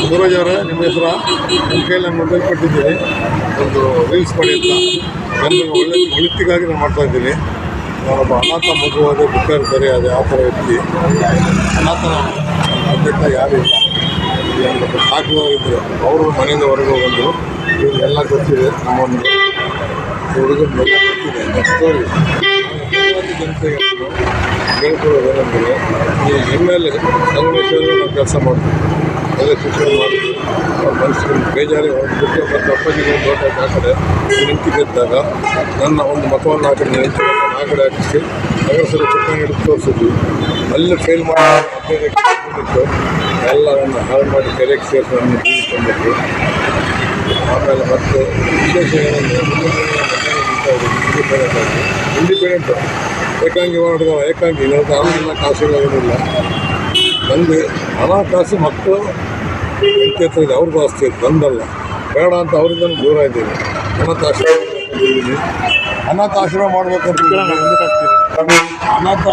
ಸೂರಜ್ ಅವರೇ, ನಿಮ್ಮ ಹೆಸರು? ನಿಮ್ಮ ಕೈಯಲ್ಲಿ ನಾನು ಮೊಬೈಲ್ ಕೊಟ್ಟಿದ್ದೀನಿ, ಒಂದು ರೀಲ್ಸ್ ಮಾಡಿ ಅಂತ. ಜನರಿಗೆ ಒಳಿತಿಗಾಗಿ ನಾನು ಮಾಡ್ತಾಯಿದ್ದೀನಿ. ನಾನೊಬ್ಬ ಅನಾಥ ಮಗುವಾದ ಬುಕ್ಕರ್ ಸರಿ ಅದೇ ಆ ಥರ ವ್ಯಕ್ತಿ. ಅನಾಥನ ಅಧ್ಯಕ್ಷ ಯಾರಿಲ್ಲ, ಒಂದು ಸಾಕುವಾಗಿದ್ದರು ಅವರು ಮನೆಯಿಂದ ಹೊರಗೆ ಬಂದರು. ಇವ್ರಿಗೆಲ್ಲ ಗೊತ್ತಿದೆ, ನಮ್ಮೊಂದು ಹುಡುಗನೆಲ್ಲ ಗೊತ್ತಿದೆ ಸ್ಟೋರಿ. ಜನತೆಗೆ ಹೇಳ್ಕೊಳ್ಳೋದೇನೆಂದರೆ, ಈ ಎಮ್.ಎಲ್.ಎ. ಸಂಗಮೇಶ್ವರ ನಾವು ಕೆಲಸ ಮಾಡ್ತೀವಿ, ಎಲ್ಲ ಶಿಕ್ಷಣ ಮಾಡಿದ್ವಿ. ಅವ್ರ ಮನಸ್ಸಿಗೆ ಬೇಜಾರಿ ಬಿಟ್ಟು ಮತ್ತು ಅಪ್ಪಾಜಿಗೆ ಒಂದು ಓಟ್ ಹಾಕಿ ಆ ಕಡೆ ನಿಂತಿದ್ದಾಗ ನನ್ನ ಒಂದು ಮತವನ್ನು ಆ ಕಡೆ ನಿಂತು ಆ ಕಡೆ ಹಾಕಿಸಿ ನಗರಸಭೆ ಚುನಾವಣೆ ಹಿಡಿದು ತೋರಿಸಿದ್ವಿ. ಅಲ್ಲಿ ಫೇಲ್ ಮಾಡಿ ಎಲ್ಲ ನನ್ನ ಹಾಳು ಮಾಡಿ ಕೆರೆಗೆ ಸೇರಿಸಿ ನನ್ನ ತಂದಿದ್ದು. ಆಮೇಲೆ ಮತ್ತೆ ವಿಶೇಷ ಏನಂದರೆ ಇಂಡಿಪೆಂಡೆಂಟು ಏಕಾಂಗಿ ಮಾಡಿದ ಏಕಾಂಗಿ ಇವತ್ತು ಹಣ ಕಾಸಿಲ್ಲ ಏನಿಲ್ಲ. ನನಗೆ ಹಣ ಕಾಸು ಮಕ್ಕಳು ಹೆಂಡತಿ ಹತ್ರ ಇದೆ, ಅವ್ರದ್ದು ಆಸ್ತಿ ಇದೆ, ನಂದಲ್ಲ. ಬೇಡ ಅಂತ ಅವರಿಂದ ದೂರ ಇದ್ದೀನಿ. ಅನಾಥಾಶ್ರಮ ಮಾಡಬೇಕಂತ ಅನಾಥ